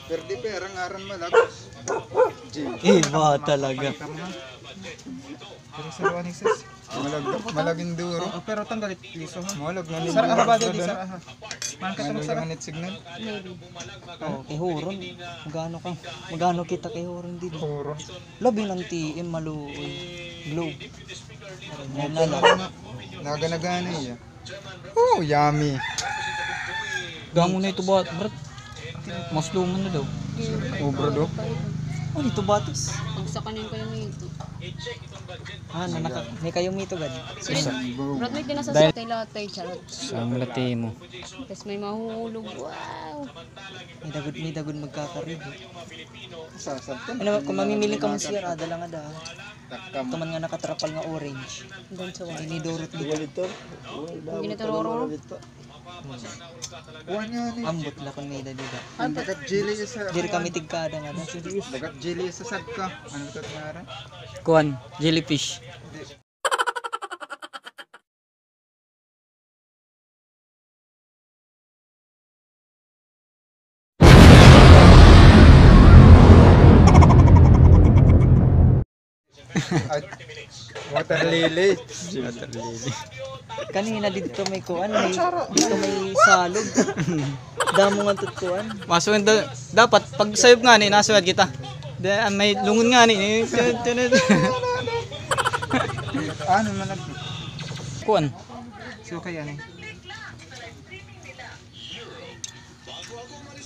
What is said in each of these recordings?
Perdi perang aran malagos. Iba talaga. Pero saruan isis. Malaging duro. Pero tanggalit liso ha. Malag na Sar aha ba di sar aha. Man ka sa manit signal. Oh, kay Horon. Magano kita kay Horon dito. Horon. Labi ng TM maluoy. Globe. Naganagana iya. Oh, yummy. Gango na ito ba, brat? Mas luman na daw. Oh, bro. Ano ito batis? Pagsa kanin ko yung ito. May kayo mito gad. Brat may tinasasya kay latay, charot. Ang lati mo. Tapos may mahuhulog. Wow! May dagod magkakarig. Sasabtan. Ano, kung mamimili ka mo siya, adala nga da. Ito man nga nakatrapal nga orange. Doon sa Ini Dorot dito. Kung ginatororo. Ambot la kon may dito. Dagat jelly sa. Diri kami tigkada nga da. Dagat jelly sa sagka. Ano ito nga? Kuan, jellyfish. Water lily. Kanina dito may kuan, dito may salog. Damo nga tutkuan. Masuan dapat pag sayop nga ni nasuad kita. May lungon nga ni. Ano man nag Kuan. so kaya ni.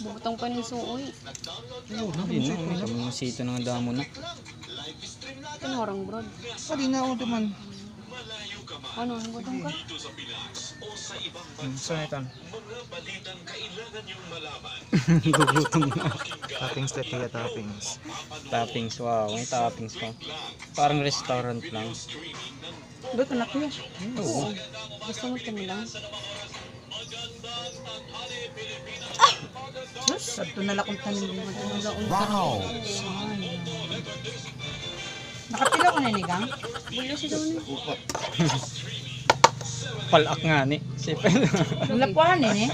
Bubutang pa ng suoy. Hindi na. Kami sito ng damo na. Kinorang, bro. Pwede na ako naman. Ano, bubutang ka? So ito. Gugutom na. Toppings tayo toppings. Toppings, wow. May toppings pa. Parang restaurant lang. Ba't anak niya? Oo. Gusto mo kami lang? Ito na lakong tanim din mo. Wow! Nakapila ko na ni Gang? Bulo si Doni. Palak nga ni. Sipel. Lapuan eh.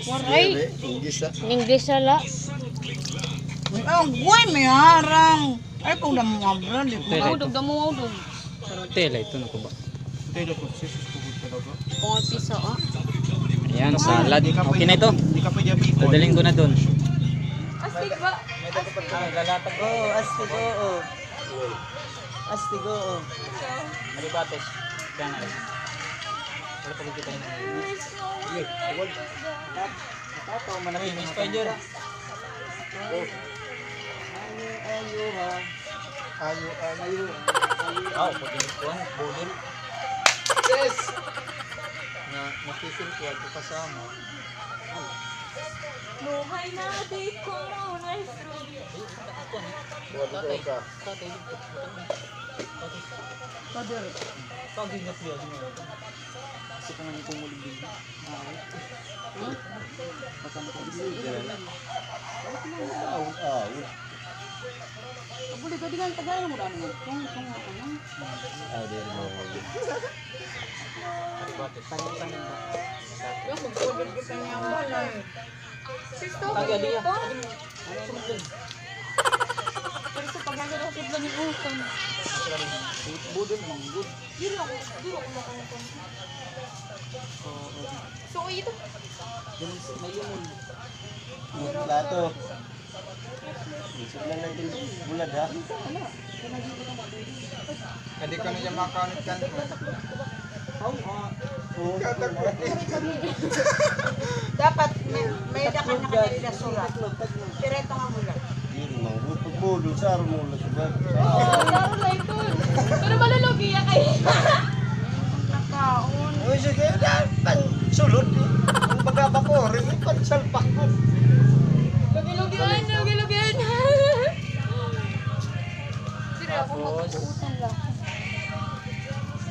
Waray! English ala. Ang guay may harang. Ay kung damo nga brand. Maudog, damo maudog. Tela ito na ko ba? Kung pisa ah. Ayan, salad. Okay na ito. Dadaling ko na doon. Astig ba? Lalatag go, astigo. Astigo. Malibates. Kaya na. Wala pa rin kita yun. Tato, manapin yung spider. Ayo. Oh, pag-init ko. Budol. Yes. Nakisil ko ito kasama. Buhay na di ko na Tatay. Tatay. Father, Pag-init niya siya. kasi kung ano kumulig din. Pasang ko din. Boleh ka dengan Tagalog mo dami. Kung ano. Yung mag-order kita niya ang balay. Sisto, ito. Pero sa pag-order ko ni Utang. Budol manggod. Dilo ako makangkong. So, ito. May yun. Plato. Isip lang natin bulad ha. Hindi ka niya makanit kan. Dapat may dakan na kanila na sulat. Pero ito nga mula. Budol sa mo la sugat. Laro na ito. Pero malulugi ya kayo. Nakaon. Uy sige dan sulod. Ang bagabako rin pansalpak ko. Lagi-lagian, lagi-lagian. Sige, ako mag-uutang lang.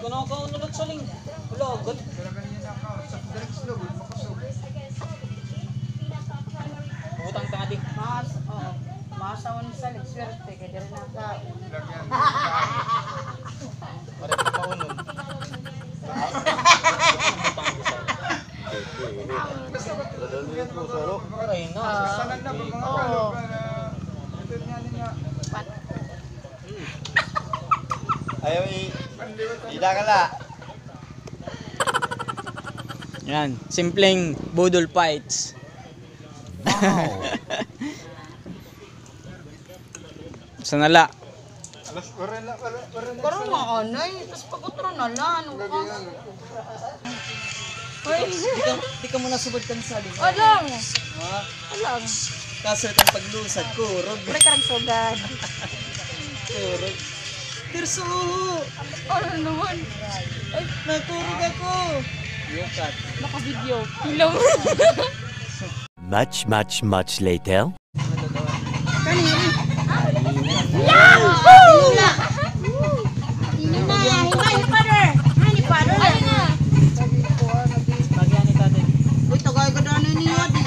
Kung ako nulot sa ling. Wala, agad. Utang tanga di. Masawan sa ligswerte, kaya rin naka. Pare pa paunon. Aray na. Ayaw ida ka la. Yan, simpleng budol fights. Sanala. Parang maanay, tapos pag-utro na lang. Ano ka? Di ka muna subod kang saling. Alam! Ha? Alam! Kaso kang paglusad, kurog. Pre karang sugad. Kurog. Tirso! Ano naman? Ay, nakurog ako! Yukat. Naka-video. Hello! Much later. Bagyan ni tatay. Uy, tagay ka daan ni Yodi.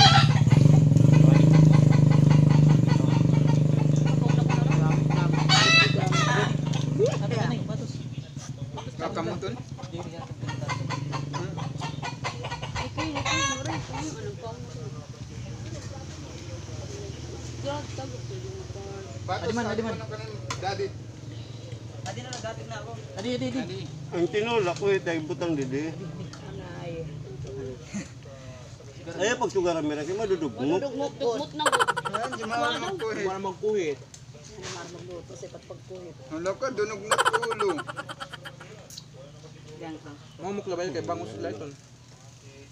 Kakamuton. Adiman. Daddy. Adi na nagating na ako. Adi. Ang tinula ko tayo butang didi. Ay pag sugaran mi ra kay madudugmok. Dugmot na ko. Di man magkuhit. Hala ka dunog na tulo. Mamuk labay kay bangus layton.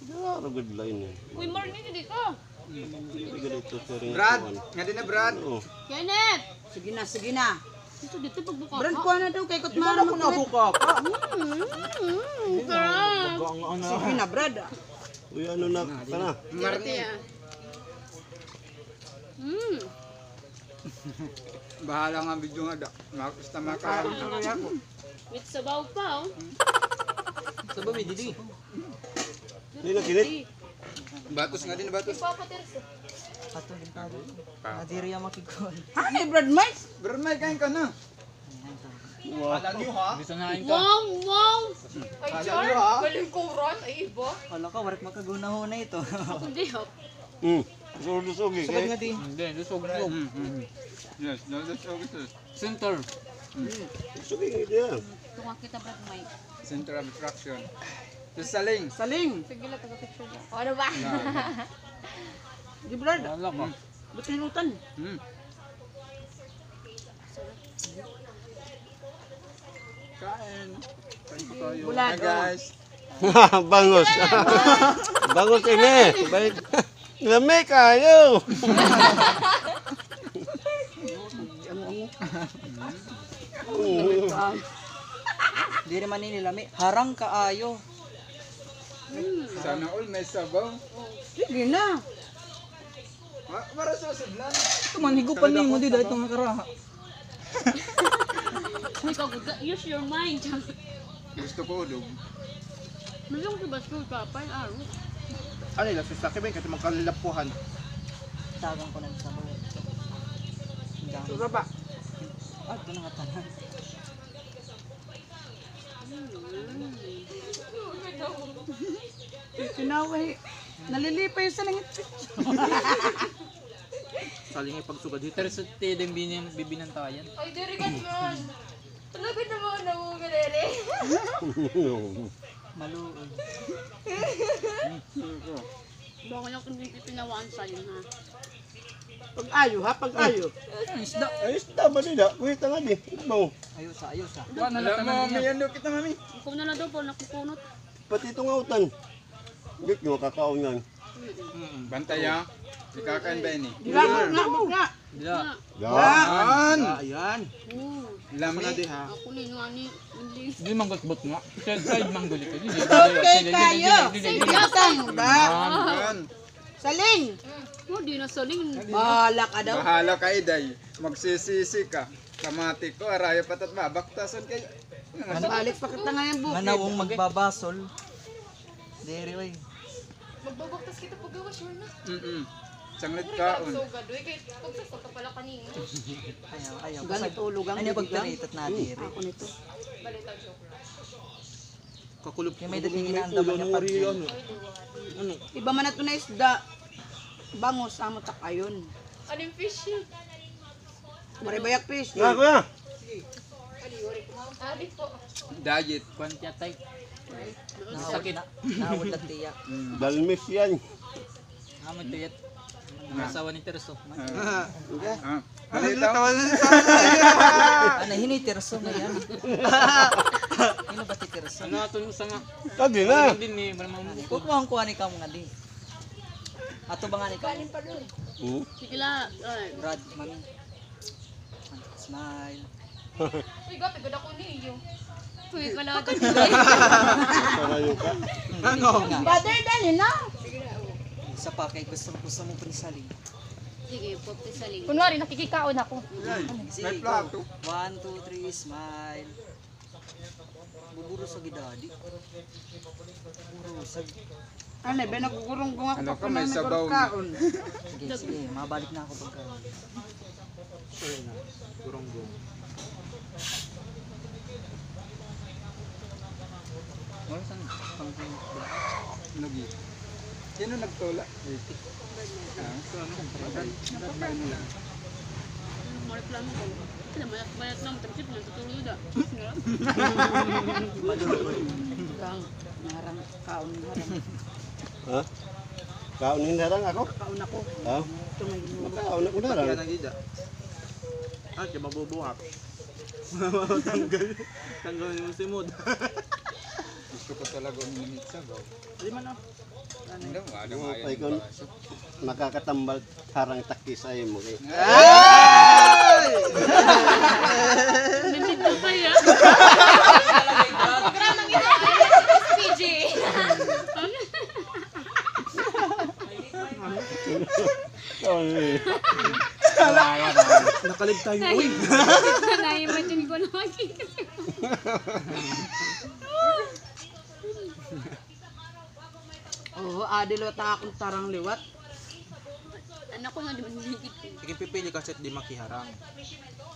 Dara good line. Uy, morning, hindi ka. Ganito sa ring. Brad, nga din na Brad. Oh. Kenneth! Sige na. Dito, pagbuka Brand ka. ko na daw kay Kutmara mo na. Sarap! Sige na, Brad. Uy ano na kana. Marni. Bahala nga video nga da. Basta makaharap na kaya ko. With sabaw pa, oh. Sabi mo, Didi. Di na kinit. Batos nga din, batos. Ipapatirso. Patong din tayo. Nadiri ang makikon. Ano Brad Mike? Brad, may kain ka na. Gusto na ka. Wow! Ay, Alam Char! niyo, ha? Galing kuran. Ay, iba. Kala ka, warik makaguna na ito. Ako di, hop. Sugi Sabad nga kay. di. Hindi, lusog. Yes, that's okay. Center. Sugi kay dia. Tunga kita, Brad Mike. Center of attraction. Saling. Saling. Sige lang, taga-picture niya. Ano ba? Di Brad. Wala ka. Ba't nilutan? Kain. Kain po tayo. Bulado. Hi guys. Bangos. Bangos ini. Baik. Lami kayo. Di naman nilami. Harang kaayo. Sana all may sabaw. Sige na. Para sa sidlan. Ito man, higupan niyo mo di dahil itong nakaraha. Uy, kaguda. Use your mind. Gusto ko udog. Nalong si Basko, kapay, aro. Ano yung lasus laki ba yung kasi magkalilapuhan? Tagang ko na sa mga. Suga ba? Ah, ito na nga tanan. Sinaway. Nalilipay sa langit. Saling ipagsugad dito. Pero sa tideng bibinantayan. Ay, diri ka yun. Talagay na mga namugalere. Maluod. Baka niya kung hindi pinawaan sa'yo, ha? Pag-ayo ha, pag-ayo. Isda. Ay, tama nila. Kuya tanga di. Mo. Ayos ha, ayos ha. Alam mo, may ano kita mami. Ikaw na lang daw po, nakukunot. Pati itong autan. Dik mo kakaon yan. Bantay ha. Di kakain ba ini? Lamog nga. Dila. Yan! Ayan. Lami. Ako nino ani. Hindi. Hindi manggot-bot nga. Side mangguli ka. Okay kayo. Dili. Sige, ba? Yan. Saling! Oh, di na saling. Bahala ka daw. Bahala ka, Iday. Magsisisi ka. Kamati ko, arayo patat mabaktasan kayo. Balik pa kita ngayon bukid. Manawong magbabasol. Dere oy. Magbabaktas kita pag gawa, sure na. Sanglit Uri kaon. so gadoy, kay pagsasal ka pala kanina. Ayaw. Ganit ulugang Ano bibigyan. pagkaritot na dere? Ako nito. Balita joke lang. Kakulog. Kaya may dating inaandaman niya pag Iba man na ito na isda. Bangos, amo tak ayon. Anong fish yun? Maribayak fish. Nga kuya. Adik po. Diet. Kwantiyatay. sakit. Nawad at tiya. Dalmis yan. Amoy tuyat. Ang asawa ni Terso. Halita. Ano, hinitirso na yan. Ano ba ti tirso? Ano ato yung sanga? Sabi na. Din ni malamang Huwag mo ang kuha ni ka mga di. Ato ba nga ni ka? Sige la. Brad, mami. Smile. Uy, gapi, ganda ko niyo. Uy, kalagan. Sarayo ka. Ano? Brother, dali na. Isa pa kay gusto mo pa ni Saling. Sige, puti sa ling. Kunwari, nakikikaon ako. Sige, May go. plato. 1, 2, 3, smile. Buburo sa gidadi. Buburo sa... Ano, ba nagugurong kung ako Ano pa ka, may sabaw na. kaon. Sige, mabalik na ako pagka. Wala saan? Nugi. Sino nagtula? Marplano ko. Kaya mayat na, matapit na, tutulog da. Gang, narang kaon narang. Ha? Kaunin na lang ako. Kaon ako. Ha? Ito may ginuro. Kaunin ko na lang. Kaya mabubuhak. Tanggal yung simod. Gusto ko talaga uminit sa gaw. Di man na. Hindi mo, ano Yung ayaw pay ng kon baso. makakatambal harang takis ay mo kay. Nandito pa yan. PG. Nakalig tayo. Uy! Na-imagine ko na makikita. Oo, adilot akong tarang liwat. Anak ko nga di man higit. Sige pipili kasi at di makiharang.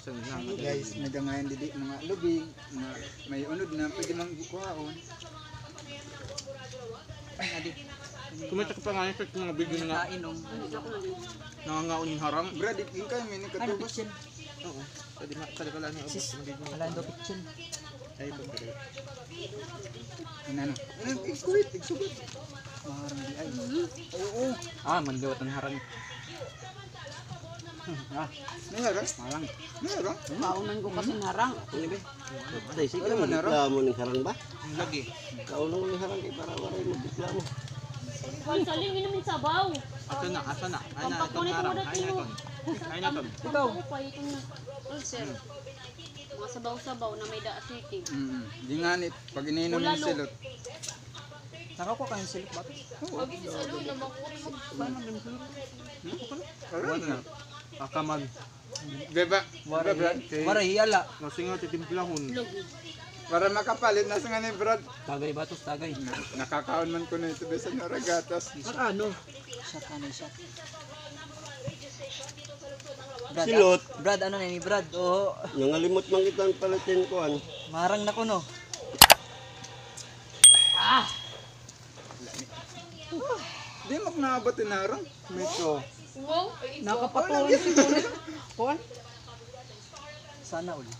Sa nang Guys, nagangayan didi mga lubig, mga may unod na pwede mang kuhaon. Kumita ka pa nga sa mga video nga Kainom. nangangaon yung harang. Brad, ikin kayo, may Ano, nakatubos. kitchen? Oo. Pwede na kala ni Sis, Obos. wala daw kitchen. Ay ito pala. Ano? Igsuit, igsuit. Maharang di ay. Oo. Ah, manliwat ang harang. May harang? Harang. May harang? Kaunan ko kasi narang. Tay sige mo reklamo ning harang ba? Lagi. Kauno ning harang kay para waray mo reklamo. Wal saling inumin sabaw. Asa na? Ay na itong harang. Ay na ito. Ikaw. Pa itong na. Oh, sir. Mga sabaw-sabaw na may da-acidic. Di nga nit, pag iniinom ng silot. Nakakuha ka ng silip ba? Pag isi sa loob na makuri mo. Wala na. Akamag. Beba, beba Brad. Wara hiyala. Nasingaw titimplahon. Logo. Para makapalit, nasa nga ni Brad. Tagay batos, tagay. Nakakaon man ko na ito besan na ragatas. Ano? Shot ano shot. Brad, Silot. Brad, ano na ni Brad? Oo. Nangalimot man kitang palitin ko an. Marang na ko no. Di mo naabot inarang. Mito. Wow. Ay, ito. Nakapatuloy si Kulit. Kuan? Sana uli.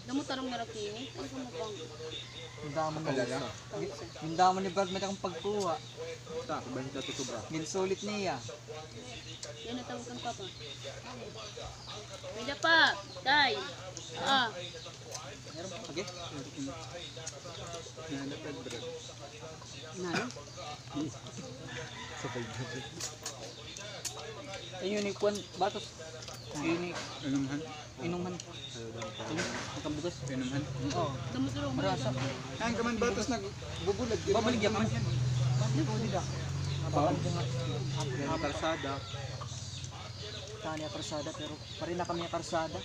Damo tarong narakini. Ano mo bang? Hindamo na. Alala. Hindamo ni Brad may kang pagkuha. Ta, banta to sobra. Ginsulit niya. Yan natawag kang papa. Pwede pa. Day. Ah. Okay? Nalapad Brad. Nalo. Ayun ni Kwan batos. Ayun ni Inuman. inuman. Ayun, nakabugas. Inuman. Oo. Damo tarong Marasa. Ang kaman batas nagbubulag. Babalik yan man. Babalik ko nila. Mababalik ko nga. Mga karsada. Kani ang karsada pero parin na kami ang karsada.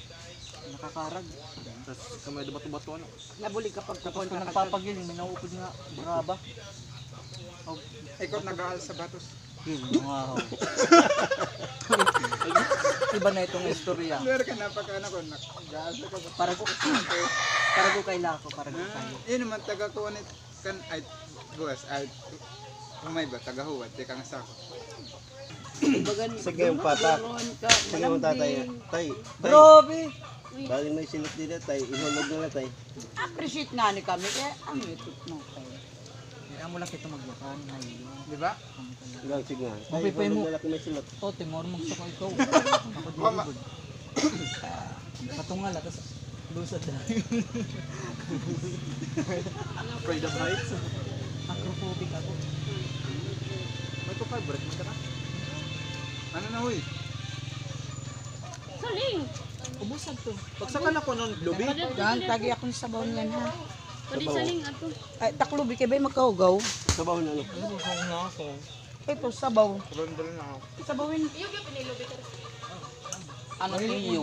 Nakakarag. Tapos kamay na bato-bato ano. Nabuli kapag Tapos kung nagpapagiling, may naupod nga braba. Ikot nag-aal sa batos. Wow. Iba na itong istorya. Pero ka napakana ko, nag-aal sa batos. Para ko kaila ko, para ko kaila. Yun naman, taga-kuwanit kan, ay, buwas, ay, umay ba, taga-huwad, di kang sako. Sige yung patak. Sige yung tatay. Tay. Grabe! Baling may silot dito tay. Ihulog na tay. Appreciate nga ni kami kaya ang ito mo kayo. Kaya mo lang kita magbakan. Di ba? Lang sige nga. Tay, Okay, pay mo. ihulog na lang may silot. Oh, timor mong sa ikaw. Ako dilibod. Patungal at lusad na. Afraid of heights. Acrophobic ako. May to favorite mo ka na. Ano na, huy? Saling! Ubusag to. Pagsakan ako nun, lubi. Yan, tagi akong sabaw niyan ha. Pwede saling ato. Ay, taklubi kay ba makahugaw? Sabaw na ano. Ito, sabaw. Rondol na ako. Sabawin. Ano iyo?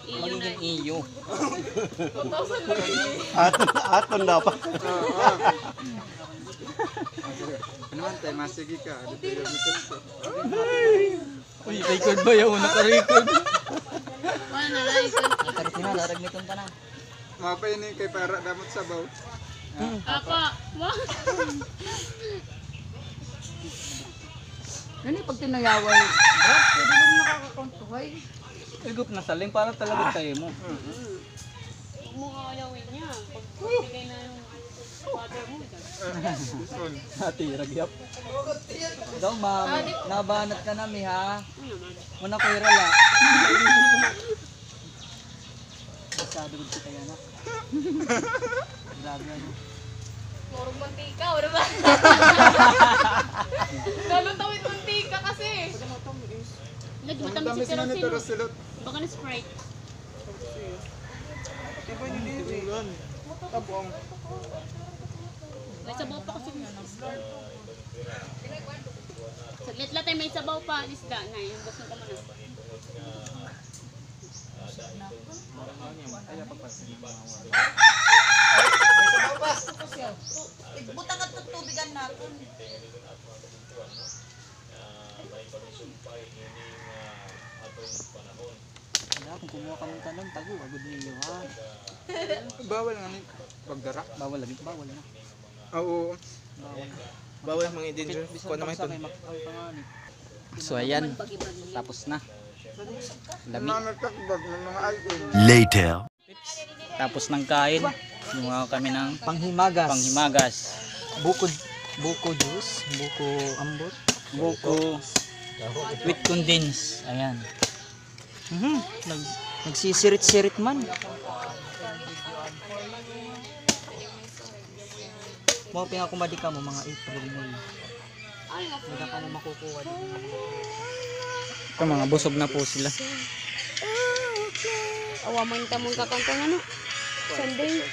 Magiging iyo. Aton dapat. Ano man tayo, masigi ka. Dito yung meters ko. Uy, record ba yun? Naka-record. Wala na lang. Karit na, naragniton ka na. Mapainin kay para damot sabaw. Apa? Wah! Yan pag tinayaway. Brad, pwede lang nakakakontuhay. Igup na saling para talaga tayo mo. Huwag mo kakayawin niya. Pag bigay na yung father mo. Ati, ragyap. Daw, ma'am. Nabanat ka nami, ha? Ano naman? Muna ko irala. Masyado ko kaya na. Grabe ano. Morong mantika, wala ba? Galutawin mantika kasi. Nagmatamis si Tamis na nito, Kerosene. Rosilot. Baka na Sprite. May sabaw pa kasi. Saglit lang tayo may sabaw pa. Isda na. Yung gusto ko man. Butang at tutubigan natin. Wala, kung kumuha ka ng tanong, tago, agad ninyo, ha? Bawal nga ni pagdara. Bawal lagi, bawal na. Oo. Bawal. Bawal ang mga danger. Bisan Kuha naman paksa, ito. may makakang pangalan. So ayan, tapos na. Lami. Mga nagtakbag ng mga item. Later. Tapos ng kain, gumawa kami ng Panghimagas. panghimagas. Buko juice, buko ambot. Buko with condense. Ayan. Nagsisirit-sirit man. Mga pinakakumadi ka mo, mga April, May. Wala ka mo makukuha. Ito, mga busog na po sila. Awaman ka mong kakantong ano? Sunday.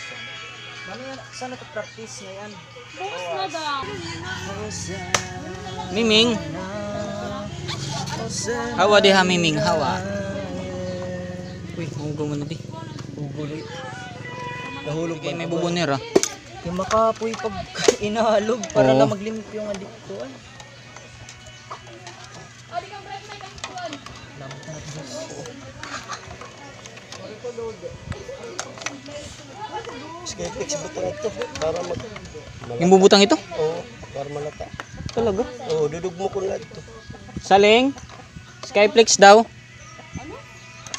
Sana to practice ngayon? Bukas na daw. Miming. Hawa di ha, Miming. Hawa. Uy, hugo mo na di. Uguloy. Nahulog kayo may bubunir ah. Yung makapoy pag inahalog para Oo. lang maglimpyo nga dito. Ay. Sige, fix butang ito. Para mag... Yung bubutang ito? Oo, para malata. Talaga? Oo, dudugmo ko na ito. Saling. Skyflex daw.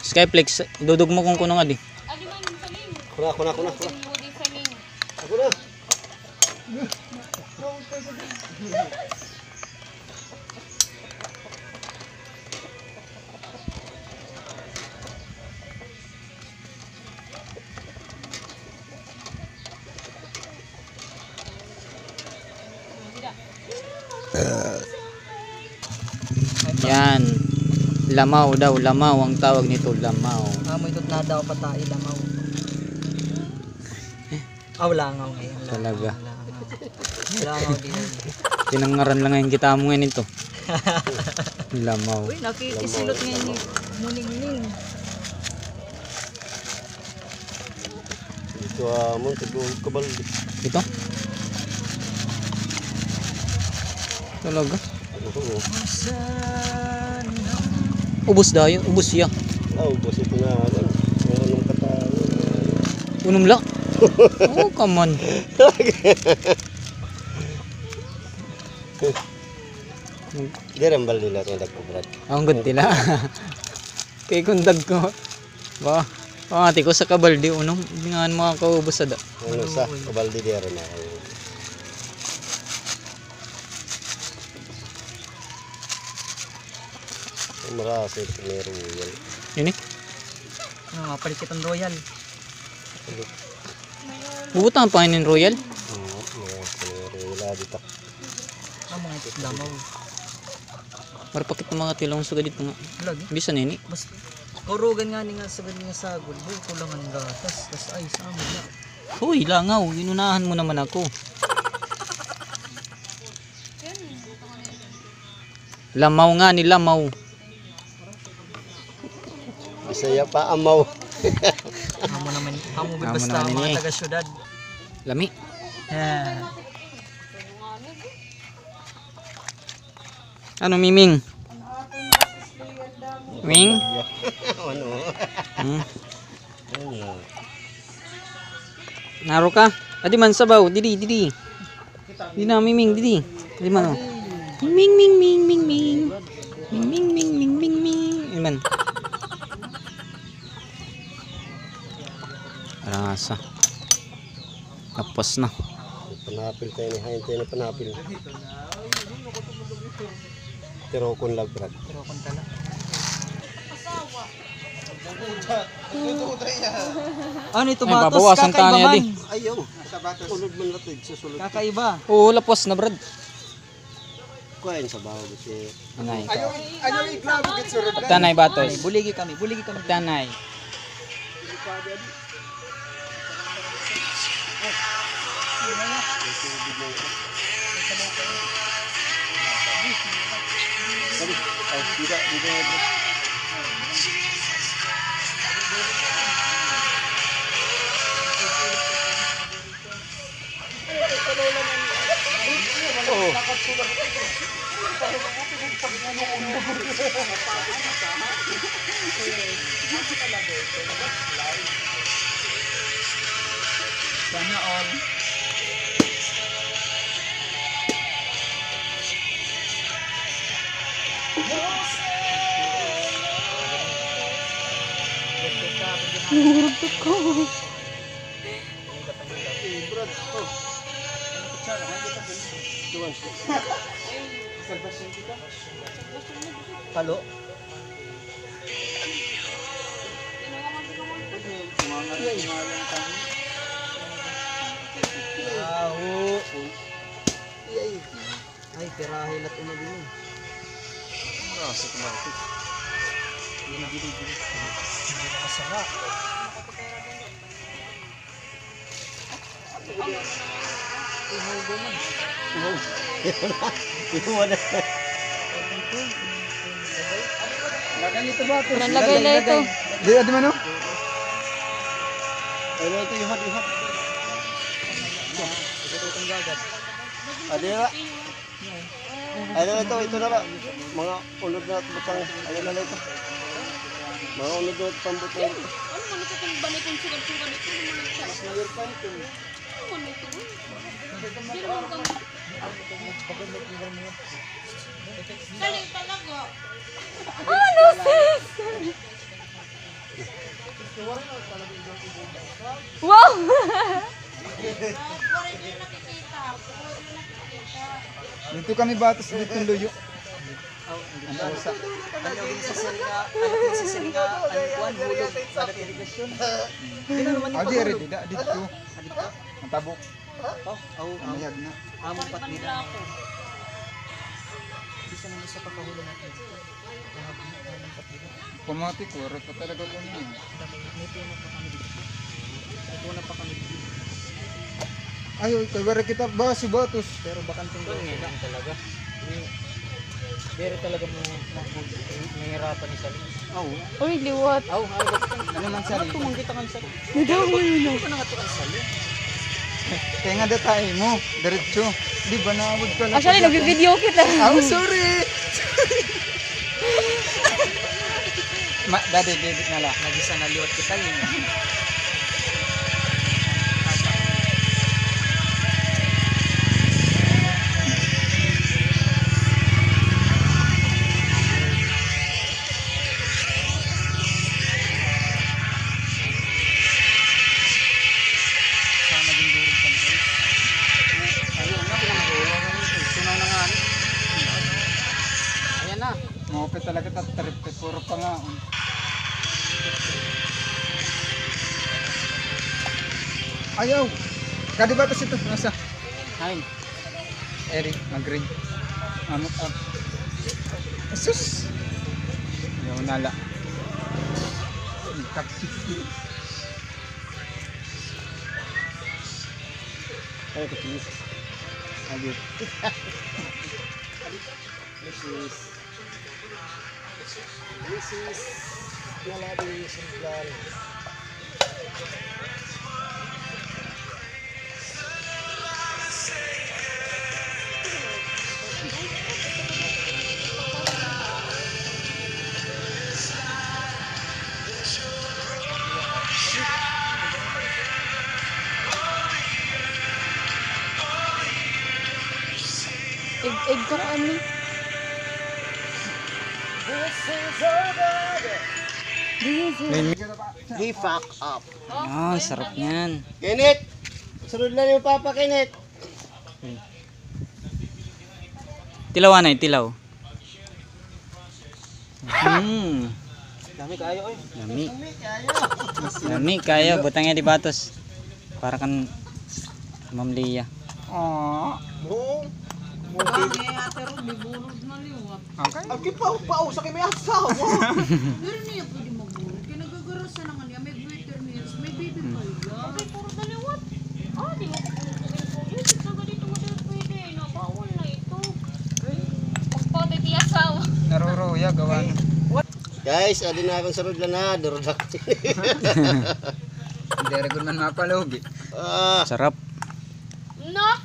Skyflex. Idudog mo kung kuno nga di. Ano man yung saling? Kuna. Budi saling. Ako na. Yan. Lamaw daw. Lamaw ang tawag nito. Lamaw. Amoy tot na daw patay lamaw. Langaw ngayon. Talaga. Langaw din. Tinangaran lang ngayon kita mo ngayon ito. Lamaw. Uy, nakikisilot nga ni Muning-ning. Dito mo siguro kabal. Ito? Talaga? Oo. Saan Ubus dayo, ubus siya. Boss ito na ano. Meron ng katalo. Unong la. Oh, come on. Di rin bal nila rin nagkubrad. Ang good tila. Kay kundag ko. Ba, ati ko sa kabaldi unong bingan mga kaubos ada. Ano sa kabal di rin na. Marasa ito meron yan. Yun eh. Ah, palit kitang royal. Bubutang panginin Royal. Oo, marasa meron. Wala dito. Ah, mga ito lamaw. Marapakit ng mga tilong suga dito nga. Lagi. Bisa nini. Mas kurugan nga ni nga sa ganyan nga sagol. Boy, kulangan gatas. Tas ay, sa amin na. Hoy, langaw. Inunahan mo naman ako. Lamaw nga ni lamaw. Bisaya pa amaw. Amo naman. Amo Amo basta naman mga ini. taga-syudad. Lami. Yeah. Ano, Miming? Ming? Ano? Hmm. Ano? Naro ka? Adi man sabaw. Didi. Di na, Miming. Didi. Adi man, oh. Ming. Ming. Adi man. Rasa. Tapos na. Panapil tayo ni Hain tayo na panapil. Tirokon lang brad. Pero kung tala. Ano ito Ay, batos? babawasan Kakaiba tani, man. adi. Ayaw. Sa batas. Sulod man latid sa sulod. Kakaiba. Oo, lapos na, brad. Kuhain sa baho kasi. Anay. Ano yung klabo git surod lang? Tanay batos. Buligi kami. Tanay. Sana all. Palo. Ay, pirahe lat una din. Sa kumatis. Kasara. Iwan na. Lagay na ito. Di, adi man, no? Ano ito yuhat. Adi na. Ano ito na ba? Mga unod na butang. Ano na ito? Mga unod na pambutang. Wow! Dito kami batas dito ng luyo. Ano yung sisiringa, ano kuan, hulog, sa irrigation. Ginanuman ni Adi, pagulog. ready na. Dito. Ang tabok. Ang yag na. Among patnila. Bisa naman sa pagkahulo natin. Among patnila. Pamati ko, rat pa talaga ko niya. May puno pa kami dito. May puno pa kami dito. Ay, kay wala kita ba si batos. Pero bakanting doon talaga. Dere talaga mo mahirapan ni Sali. Uy, liwat. Ano man sali? Tumangkita ka ni Sali. Kaya nga datay mo, diretso. Di ba naawag ka lang? Actually, nag-video kita. Oh, sorry! Daddy, bibit na lang. Nagisa na liwat kita yun. Ayan na. Moped talaga tatrip, puro pangaon. Ayaw! Kadibatas ito, nasa? Hain. Eri, mag-green. Amot up. Asus! Ayaw nala. Ay, katilis. Ayun. This is Yalabi Central. Egg ka kami. Di fuck up. Ah, sarap niyan. Kinit! Sunod na yung Papa Kinit. Tilawan ay tilaw. Dami kayo eh. Lami. Lami kayo, butangnya di batos. Para kan Ma'am Lia. Aww. Buong. Okay. Ang pa sa may asawa. Pero niya pwede magbulog. Kaya nagagarasan na nga niya. May greater meals. May baby pa yan. Okay, puro daliwat. Ah, di mo pwede. Sa ganito mo din pwede. Nabawal na ito. Pagpatay di asawa. Naruruya, gawa na. Guys, adi na akong sunod na durudak. Hindi rin man mapalugi. Sarap. Nox!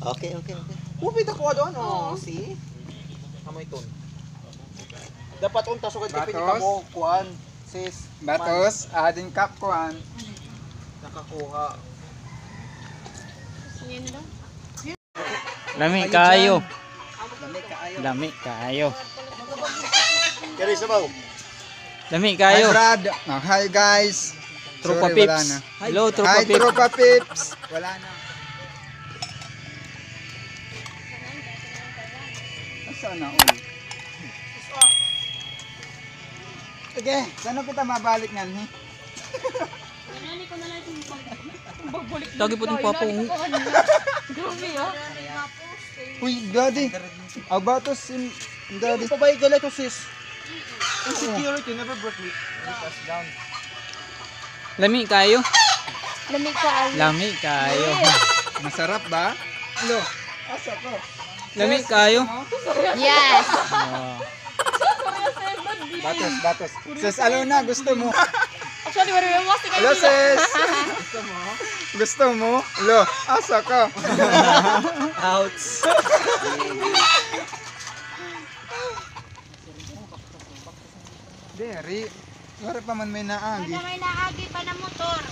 Okay. Upit ako doon, oh. See? Amoy ton. Dapat unta sugad ka Batos. pinika mo, kuan, sis. Batos, ading kapkuan. Nakakuha. Yan lang. Lami kayo. Lami kayo. Kaya sabaw. Lami Hi, kayo. Brad. Oh, hi, guys. Tropa Sorry, wala Pips. na. Hello, Tropa Hi, Pips. Tropa Pips. Wala na. Saan na ulit? Sige, saan kita mabalik nga ni? Nani ko na lang itong pagbalik. Lagi po ng papa. Grabe ah. Uy, daddy. Abatos in daddy. Pabay galit to sis. Insecurity never brought me us down. Lami kayo. Lamig ka ay. Lami kayo. Masarap ba? Lo, asa ko. Lami kayo. Yes! Oh. Batos. Sis, Alona, gusto mo? Actually, wala naman kasi kayo. Hello, sis. Gusto mo? Lo, asa ka. Outs. Deri, wala pa man may naagi. May naagi pa na motor.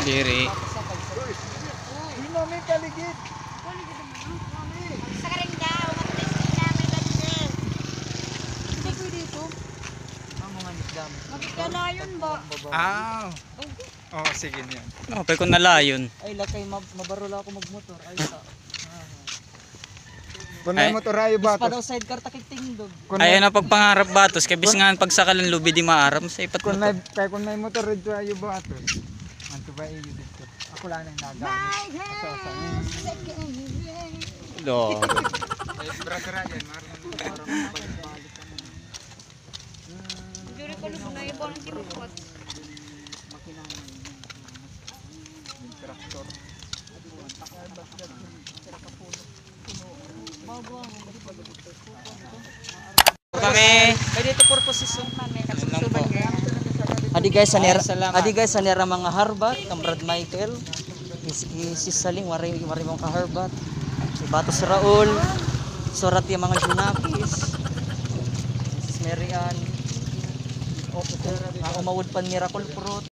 Diri. Hindi mo may kaligid. Sa karing daw. Matulis din namin ganyan. Magkalayon ba? Ah. Oh, sige niyan. Okay ko nalayon. Ay, lakay, mabarula ako magmotor. Ay, sa. Kung may Ay. motorayo Pa batos. daw sidecar takitindog. Kung Ayaw na pagpangarap batos. Kaya bis nga pagsakalan lubi di maaram sa ipat Kung mo. may kaya kung may motor rin tayo batos. Anto ba iyo dito? Ako lang nang nagamit. Asa. Do. Brother yan, Juri ko na iba ng timot. motor. Kami. May dito purposes yun. Yan lang po. Adi guys, Salamat. adi guys, sanira mga harbat, kamrad Michael. Si Saling, wari mong kaharbat. Si Batos Raul. Surat yung mga Junakis. Si Marian. Umawod pan Miracle Fruit.